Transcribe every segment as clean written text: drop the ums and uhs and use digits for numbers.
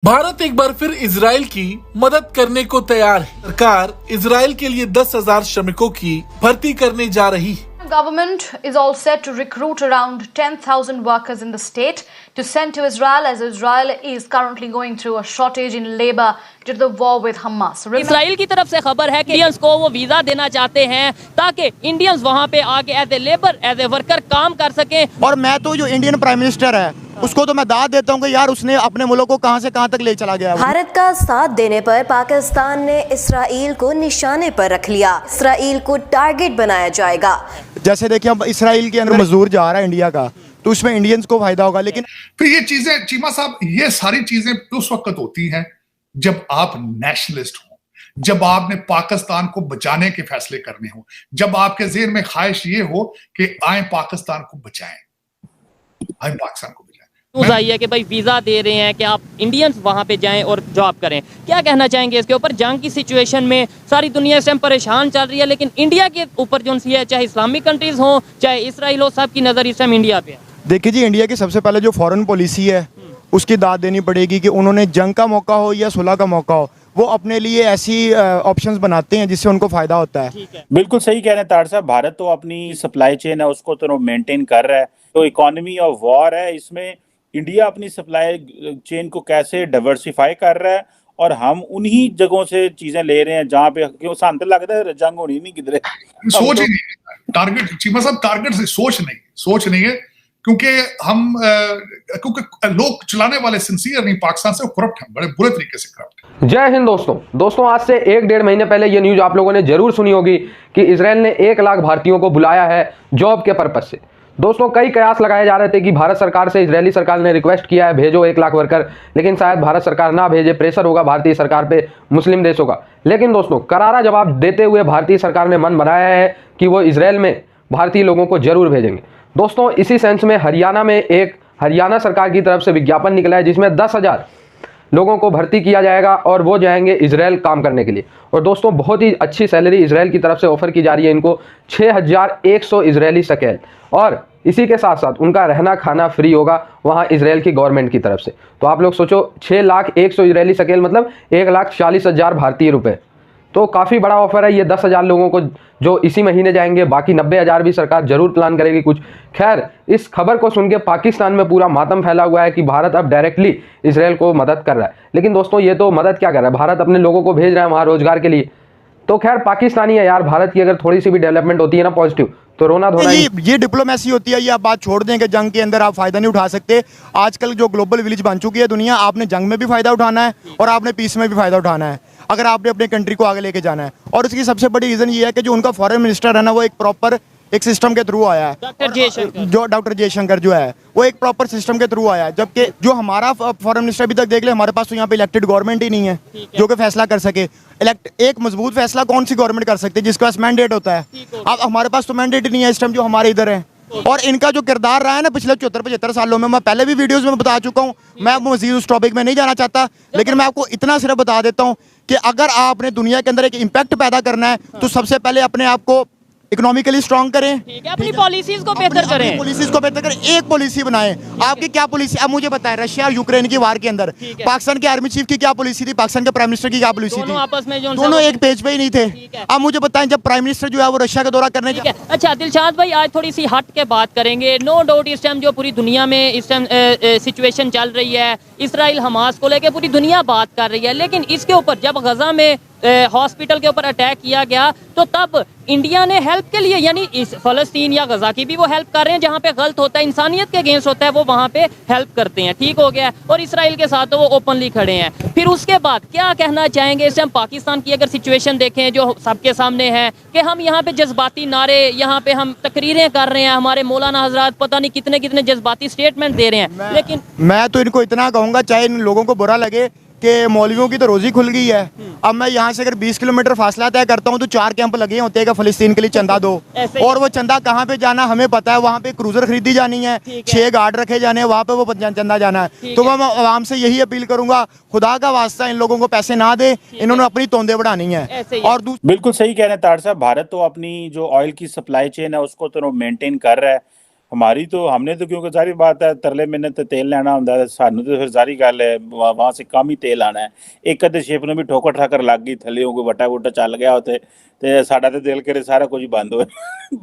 भारत एक बार फिर इजराइल की मदद करने को तैयार है। सरकार इजराइल के लिए 10,000 श्रमिकों की भर्ती करने जा रही है। Government is all set to recruit around 10,000 workers in the state to send to Israel, as Israel is currently going through a shortage in labor due to the war with Hamas. Israel की तरफ से खबर है कि Indians को वो visa देना चाहते हैं ताकि इंडियंस वहाँ पे आके as a labour as a worker काम कर सकें। और मैं तो जो इंडियन प्राइम मिनिस्टर है उसको तो मैं दाद देता हूँ कि यार उसने अपने मुल्क को कहां से कहां तक ले चला गया। भारत का साथ देने पर पाकिस्तान ने इसराइल को निशाने पर रख लिया। इसराइल को टारगेट बनाया जाएगा। जैसे देखिए अब इसराइल के अंदर मजदूर जा रहा है इंडिया का, तो उसमें इंडियंस को फायदा होगा। लेकिन फिर ये चीजें चीमा साहब, ये सारी चीजें उस वक्त होती हैं जब आप नेशनलिस्ट हो, जब आपने पाकिस्तान को बचाने के फैसले करने हो, जब आपके ज़हन में ख्वाहिश ये हो कि आए पाकिस्तान को बचाएं, आए पाकिस्तान को बचाएं। है कि भाई वीजा दे रहे हैं कि आप इंडियंस वहां पे जाएं और जॉब करें। क्या कहना चाहेंगे इसके ऊपर? जंग की सिचुएशन में सारी दुनिया इस टाइम परेशान चल रही है, लेकिन इंडिया के ऊपर जो है, चाहे इस्लामिक कंट्रीज हो चाहे इसराइल हो, सबकी नजर इस टाइम इंडिया पे है। देखिए जी, इंडिया की सबसे पहले जो फॉरेन पॉलिसी है उसकी दाद देनी पड़ेगी कि उन्होंने जंग का मौका हो या सुलह का मौका हो, वो अपने लिए ऐसी ऑप्शंस बनाते हैं जिससे उनको फायदा होता है। बिल्कुल सही कह रहे हैं तार साहब। भारत तो अपनी सप्लाई चेन है उसको तो मेंटेन कर रहा है, तो इकोनॉमी ऑफ वॉर है, इसमें इंडिया अपनी सप्लाई चेन को कैसे डाइवर्सिफाई कर रहा है और हम उन्हीं जगहों से चीजें ले रहे हैं जहां पे क्यों शांत लगता है जंग होनी नहीं किधर सोच ही नहीं, टारगेट चीमा साहब टारगेट से सोच नहीं है, क्योंकि हम क्योंकि लोग चलाने वाले सिंसियर नहीं, पाकिस्तान से करप्ट हैं, बड़े बुरे तरीके से करप्ट। जय हिंद दोस्तों, आज से 1-1.5 महीने पहले ये न्यूज आप लोगों ने जरूर सुनी होगी कि इजराइल ने 1 लाख भारतीयों को बुलाया है जॉब के पर्पज से। दोस्तों, कई कयास लगाए जा रहे थे कि भारत सरकार से इजरायली सरकार ने रिक्वेस्ट किया है भेजो 1 लाख वर्कर, लेकिन शायद भारत सरकार ना भेजे, प्रेशर होगा भारतीय सरकार पे मुस्लिम देशों का। लेकिन दोस्तों, करारा जवाब देते हुए भारतीय सरकार ने मन बनाया है कि वो इजराइल में भारतीय लोगों को जरूर भेजेंगे। दोस्तों, इसी सेंस में हरियाणा में एक हरियाणा सरकार की तरफ से विज्ञापन निकला है जिसमें 10,000 लोगों को भर्ती किया जाएगा और वो जाएंगे इजराइल काम करने के लिए। और दोस्तों, बहुत ही अच्छी सैलरी इजराइल की तरफ से ऑफर की जा रही है इनको, 6,100 इजरायली शकेल, और इसी के साथ साथ उनका रहना खाना फ्री होगा वहाँ इजराइल की गवर्नमेंट की तरफ से। तो आप लोग सोचो, 6,100 इजरायली शकेल मतलब 1,40,000 भारतीय रुपये। तो काफ़ी बड़ा ऑफर है ये 10,000 लोगों को जो इसी महीने जाएंगे। बाकी 90,000 भी सरकार जरूर प्लान करेगी कुछ। खैर, इस खबर को सुन के पाकिस्तान में पूरा मातम फैला हुआ है कि भारत अब डायरेक्टली इजराइल को मदद कर रहा है। लेकिन दोस्तों, ये तो मदद क्या कर रहा है, भारत अपने लोगों को भेज रहा है वहाँ रोजगार के लिए। तो खैर, पाकिस्तानी है यार, भारत की अगर थोड़ी सी भी डेवलपमेंट होती है ना पॉजिटिव, तो रोना धोना ये डिप्लोमेसी होती है। ये आप बात छोड़ दें कि जंग के अंदर आप फायदा नहीं उठा सकते। आजकल जो ग्लोबल विलेज बन चुकी है दुनिया, आपने जंग में भी फायदा उठाना है और आपने पीस में भी फायदा उठाना है अगर आपने अपने कंट्री को आगे लेके जाना है। और इसकी सबसे बड़ी रीजन ये है कि जो उनका फॉरेन मिनिस्टर है ना, वो एक प्रॉपर एक सिस्टम के थ्रू आया है। डॉक्टर जयशंकर जो है वो एक प्रॉपर सिस्टम के थ्रू आया है, जबकि जो हमारा फॉरेन मिनिस्टर अभी तक देख ले, हमारे पास तो यहाँ पे इलेक्टेड गवर्नमेंट ही नहीं है जो कि फैसला कर सके। एक मजबूत फैसला कौन सी गवर्नमेंट कर सकती है जिसके पास मैंडेट होता है? अब हमारे पास तो मैंडेट ही नहीं है इस टाइम जो हमारे इधर है। और इनका जो किरदार रहा है ना पिछले 74-75 सालों में, मैं पहले भी वीडियोस में बता चुका हूँ, मैं मजीद उस टॉपिक में नहीं जाना चाहता, लेकिन मैं आपको इतना सिर्फ बता देता हूँ कि अगर आपने दुनिया के अंदर एक इम्पैक्ट पैदा करना है तो सबसे पहले अपने आप को इकोनॉमिकली स्ट्रॉन्ग करें, अपनी पॉलिसीज को बेहतर करें, एक पॉलिसी बनाएं। आपकी क्या पॉलिसी? अब मुझे बताएं, रशिया और यूक्रेन की वार के अंदर पाकिस्तान के आर्मी चीफ की क्या पॉलिसी थी, पाकिस्तान के प्राइम मिनिस्टर की क्या पॉलिसी थी? आपस में दोनों एक पेज पे ही नहीं थे। अब मुझे बताएं, जब प्राइम मिनिस्टर जो है वो रशिया का दौरा करने का। अच्छा दिलशाद भाई, आज थोड़ी सी हट के बात करेंगे। नो डाउट इस टाइम जो पूरी दुनिया में इस टाइम सिचुएशन चल रही है, इसराइल हमास को लेकर पूरी दुनिया बात कर रही है, लेकिन इसके ऊपर जब गजा में हॉस्पिटल के ऊपर अटैक किया गया तो तब इंडिया ने हेल्प के लिए, यानी इस फलस्तीन या गजा की भी वो हेल्प कर रहे हैं, जहाँ पे गलत होता है, इंसानियत के अगेंस्ट होता है, वो वहाँ पे हेल्प करते हैं, ठीक हो गया। और इसराइल के साथ तो वो ओपनली खड़े हैं। फिर उसके बाद क्या कहना चाहेंगे इस टाइम पाकिस्तान की अगर सिचुएशन देखें जो सबके सामने है कि हम यहाँ पे जज्बाती नारे, यहाँ पे हम तकरीरें कर रहे हैं, हमारे मौलाना हजरात पता नहीं कितने कितने जज्बाती स्टेटमेंट दे रहे हैं, लेकिन मैं तो इनको इतना कहूँगा, चाहे इन लोगों को बुरा लगे कि मौलवियों की तो रोजी खुल गई है। अब मैं यहाँ से अगर 20 किलोमीटर फासला तय करता हूँ तो 4 कैंप लगे होते हैं कि फलस्तीन के लिए चंदा दो, और वो चंदा कहाँ पे जाना हमें पता है। वहाँ पे क्रूजर खरीदी जानी है, 6 गार्ड रखे जाने हैं, वहाँ पे वो चंदा जाना है। तो मैं आवाम से यही अपील करूंगा, खुदा का वास्ता इन लोगों को पैसे ना दे, इन्होंने अपनी तोंदे बढ़ानी है। और बिल्कुल सही कह रहे हैं तार साहब। भारत तो अपनी जो ऑयल की सप्लाई चेन है उसको तो मेंटेन कर रहा है। हमारी तो हमने तो क्योंकि सारी बात है तरले मैंने तो तेल लेना ਹੁੰਦਾ है सानू तो फिर सारी गल है वहां से कम ही तेल आना है एक अद्धे शिप ਨੂੰ भी ठोकर ठाकर लग गई थले कोई वटा वुटा चल गया होते ते साडा तो दिल करे सारा कुछ बंद हो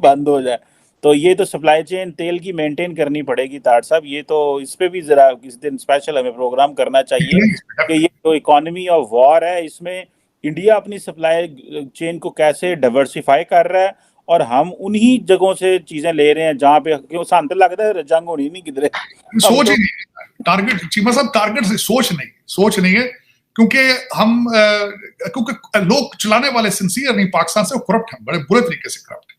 बंद हो जाए तो ये तो सप्लाई चेन तेल की मेंटेन करनी पड़ेगी ताड़ साहब ये तो इस पे भी जरा किसी दिन स्पेशल हमें प्रोग्राम करना चाहिए कि ये जो इकोनॉमी ऑफ वॉर है इसमें इंडिया अपनी सप्लाई चेन को कैसे डाइवर्सिफाई कर रहा है और हम उन्हीं जगहों से चीजें ले रहे हैं जहां पे क्यों सान तो लगता है जंग होनी नहीं किधरे सोच ही नहीं टारगेट चीमा साहब टारगेट से सोच नहीं है क्योंकि हम क्योंकि लोग चलाने वाले सिंसियर नहीं पाकिस्तान से करप्ट हैं बड़े बुरे तरीके से करप्ट हैं।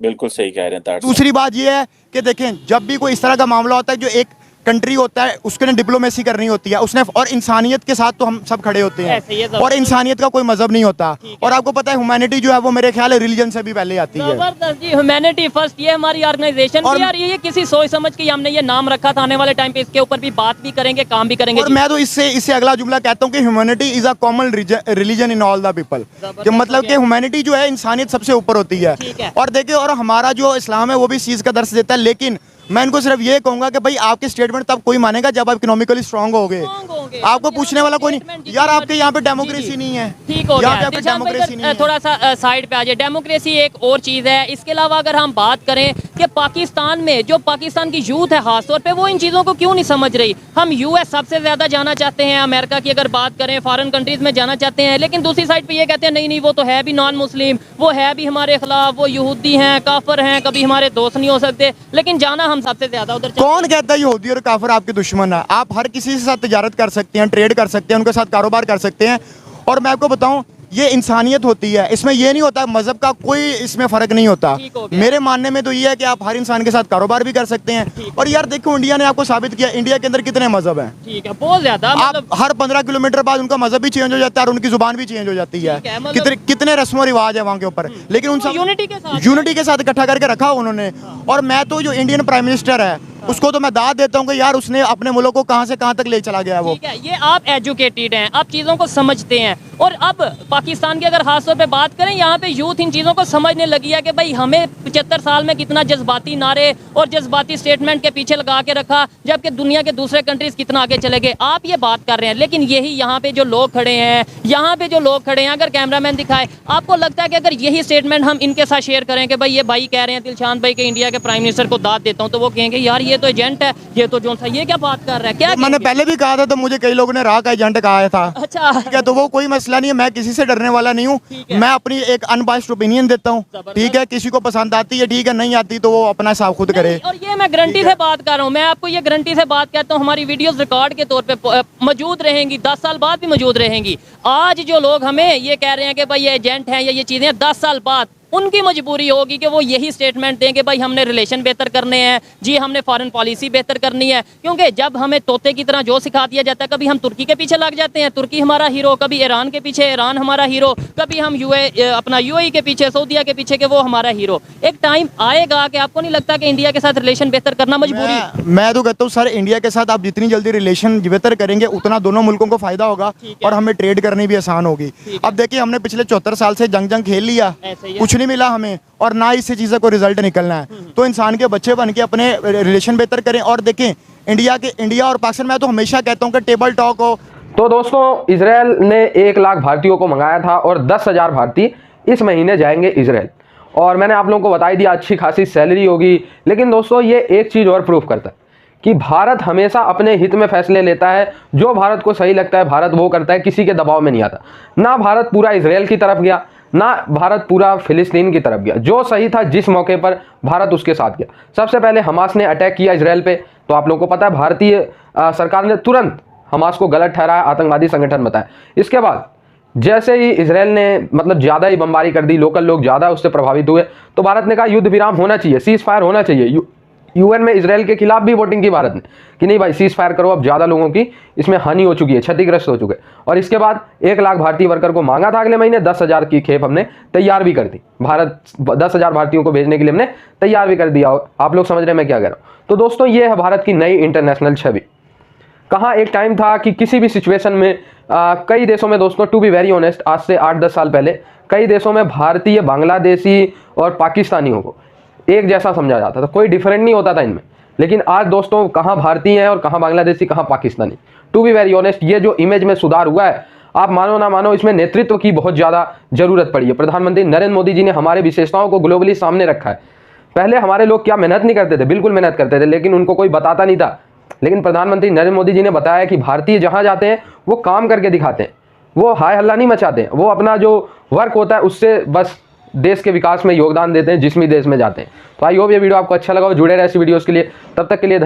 बिल्कुल सही कह रहे हैं ताड़ साहब। दूसरी बात यह है कि देखें जब भी कोई इस तरह का मामला होता है जो एक कंट्री होता है उसके लिए डिप्लोमेसी करनी होती है उसने और इंसानियत के साथ तो हम सब खड़े होते हैं और इंसानियत का कोई मजहब नहीं होता और आपको पता है ह्यूमैनिटी जो है वो मेरे ख्याल है रिलीजन से भी पहले आती है। जबरदस्त जी ह्यूमैनिटी फर्स्ट ये हमारी ऑर्गेनाइजेशन और यार ये किसी सोच समझ के हमने ये नाम रखा था आने वाले टाइम पे इसके ऊपर भी बात भी करेंगे काम भी करेंगे। और मैं तो इससे अगला जुमला कहता हूँ कि humanity is a common religion in all the people कि मतलब कि ह्यूमैनिटी जो है इंसानियत सबसे ऊपर होती है और देखिए और हमारा जो इस्लाम है वो भी इस चीज़ का दर्श देता है लेकिन मैं इनको सिर्फ ये कहूंगा कि भाई आपके स्टेटमेंट तब कोई मानेगा जब आप इकोनॉमिकली स्ट्रांग होगे आपको पूछने वाला कोई नहीं यार आपके यहाँ पे डेमोक्रेसी नहीं है ठीक हो गया डेमोक्रेसी नहीं है। थोड़ा सा साइड पे आ जाए डेमोक्रेसी एक और चीज है इसके अलावा अगर हम बात करें कि पाकिस्तान में जो पाकिस्तान की यूथ है खासतौर पे वो इन चीज़ों को क्यों नहीं समझ रही। हम यूएस सबसे ज़्यादा जाना चाहते हैं अमेरिका की अगर बात करें फॉरेन कंट्रीज़ में जाना चाहते हैं लेकिन दूसरी साइड पे ये कहते हैं नहीं वो तो है भी नॉन मुस्लिम वो है भी हमारे खिलाफ वो यहूदी हैं काफिर हैं कभी हमारे दोस्त नहीं हो सकते लेकिन जाना हम सबसे ज़्यादा उधर कौन कहता है यहूदी और काफिर आपके दुश्मन है। आप हर किसी के साथ तिजारत कर सकते हैं ट्रेड कर सकते हैं उनके साथ कारोबार कर सकते हैं और मैं आपको बताऊं ये इंसानियत होती है इसमें ये नहीं होता मजहब का कोई इसमें फर्क नहीं होता। मेरे मानने में तो ये है कि आप हर इंसान के साथ कारोबार भी कर सकते हैं और यार देखो इंडिया ने आपको साबित किया इंडिया के अंदर कितने मजहब हैं। ठीक है बहुत ज्यादा आप हर 15 किलोमीटर बाद उनका मजहब भी चेंज हो जाता है और उनकी जुबान भी चेंज हो जाती है कितने रस्मो रिवाज है वहाँ के ऊपर लेकिन उन सब यूनिटी के साथ इकट्ठा करके रखा उन्होंने। और मैं तो जो इंडियन प्राइम मिनिस्टर है उसको तो मैं दाद देता हूँ कि यार उसने अपने मुल्क को कहाँ से कहाँ तक ले चला गया वो। ठीक है ये आप एजुकेटेड हैं आप चीज़ों को समझते हैं और अब पाकिस्तान की अगर खासतौर पे बात करें यहाँ पे यूथ इन चीज़ों को समझने लगी है कि भाई हमें 75 साल में कितना जज्बाती नारे और जज्बाती स्टेटमेंट के पीछे लगा के रखा जबकि दुनिया के दूसरे कंट्रीज कितना आगे चले गए। आप ये बात कर रहे हैं लेकिन यही यहाँ पे जो लोग खड़े हैं अगर कैमरामैन दिखाए आपको लगता है कि अगर यही स्टेटमेंट हम इनके साथ शेयर करें कि भाई ये भाई कह रहे हैं दिलशान भाई के इंडिया के प्राइम मिनिस्टर को दाद देता हूँ तो वो कहेंगे यार ये तो एजेंट है ये तो जो था ये क्या बात कर रहा है क्या मैंने पहले भी कहा था तो मुझे कई लोगों ने राह का एजेंट कहा था। अच्छा ठीक है तो वो कोई मसला नहीं है मैं किसी से डरने वाला नहीं हूँ मैं अपनी एक अनबाइस्ड ओपिनियन देता हूँ ठीक है किसी को पसंद आती है ठीक है नहीं आती तो वो अपना हिसाब खुद करे। और ये मैं गारंटी से बात कर रहा हूँ मैं आपको ये गारंटी से बात कहता हूँ हमारी वीडियोस रिकॉर्ड के तौर पे मौजूद रहेंगी 10 साल बाद भी मौजूद रहेंगी। आज जो लोग हमें ये कह रहे हैं कि भाई ये एजेंट हैं या ये चीज़ें 10 साल बाद उनकी मजबूरी होगी कि वो यही स्टेटमेंट दें कि भाई हमने रिलेशन बेहतर करने हैं जी हमने फॉरेन पॉलिसी बेहतर करनी है क्योंकि जब हमें तोते की तरह जो सिखा दिया जाता है कभी हम तुर्की के पीछे लग जाते हैं तुर्की हमारा हीरो कभी ईरान के पीछे ईरान हमारा हीरो कभी हम अपना यूएई के पीछे सऊदीया के पीछे के वो हमारा हीरो। एक टाइम आएगा कि आपको नहीं लगता कि इंडिया के साथ रिलेशन बेहतर करना मजबूरी। मैं तो कहता हूँ सर इंडिया के साथ आप जितनी जल्दी रिलेशन बेहतर करेंगे उतना दोनों मुल्कों को फायदा होगा और हमें ट्रेड करनी भी आसान होगी। अब देखिए हमने पिछले 74 साल से जंग खेल लिया कुछ नहीं मिला हमें और ना इससे चीज़ों को रिजल्ट निकलना है तो इंसान के बच्चे बन के अपने रिलेशन बेहतर करें। और देखें इंडिया और पाकिस्तान मैं तो हमेशा कहता हूँ कि टेबल टॉक हो। तो दोस्तों इजराइल ने 1 लाख भारतीयों को मंगाया था और 10,000 भारतीय इस महीने जाएंगे इजराइल और मैंने आप लोगों को बताई दिया अच्छी खासी सैलरी होगी। लेकिन दोस्तों ये एक चीज़ और प्रूफ करता है कि भारत हमेशा अपने हित में फैसले लेता है जो भारत को सही लगता है भारत वो करता है किसी के दबाव में नहीं आता। ना भारत पूरा इजराइल की तरफ गया ना भारत पूरा फिलिस्तीन की तरफ गया जो सही था जिस मौके पर भारत उसके साथ गया। सबसे पहले हमास ने अटैक किया इजराइल पे तो आप लोगों को पता है भारतीय सरकार ने तुरंत हमास को गलत ठहराया आतंकवादी संगठन बताया। इसके बाद जैसे ही इजराइल ने मतलब ज़्यादा ही बमबारी कर दी लोकल लोग ज़्यादा उससे प्रभावित हुए तो भारत ने कहा युद्ध विराम होना चाहिए सीज फायर होना चाहिए। यूएन में इजराइल के खिलाफ भी वोटिंग की भारत ने कि नहीं भाई सीज फायर करो अब ज़्यादा लोगों की इसमें हानि हो चुकी है क्षतिग्रस्त हो चुके। और इसके बाद 1 लाख भारतीय वर्कर को मांगा था अगले महीने 10,000 की खेप हमने तैयार भी कर दी। भारत 10,000 भारतीयों को भेजने के लिए हमने तैयार भी कर दिया। आप लोग समझ रहे हैं मैं क्या कह रहा हूँ। तो दोस्तों ये है भारत की नई इंटरनेशनल छवि। कहाँ एक टाइम था कि किसी भी सिचुएशन में कई देशों में दोस्तों टू बी वेरी ऑनेस्ट आज से 8-10 साल पहले कई देशों में भारतीय बांग्लादेशी और पाकिस्तानियों को एक जैसा समझा जाता था, कोई डिफरेंट नहीं होता था इनमें। लेकिन आज दोस्तों कहाँ भारतीय हैं और कहाँ बांग्लादेशी, कहाँ Pakistani. To be very honest, ये जो इमेज में सुधार हुआ है, आप मानो ना मानो, इसमें नेतृत्व की बहुत ज़्यादा जरूरत पड़ी है। प्रधानमंत्री नरेंद्र मोदी जी ने हमारे विशेषताओं को ग्लोबली सामने रखा है। पहले हमारे लोग क्या मेहनत नहीं करते थे, बिल्कुल मेहनत करते थे, लेकिन उनको कोई बताता नहीं था। लेकिन प्रधानमंत्री नरेंद्र मोदी जी ने बताया कि भारतीय जहाँ जाते हैं वो काम करके दिखाते हैं, वो हाय हल्ला नहीं मचाते हैं, वो अपना जो वर्क होता है उससे बस देश के विकास में योगदान देते हैं जिस भी देश में जाते हैं। तो आई होप ये वीडियो आपको अच्छा लगा हो, जुड़े रहे ऐसी वीडियोस के लिए। तब तक के लिए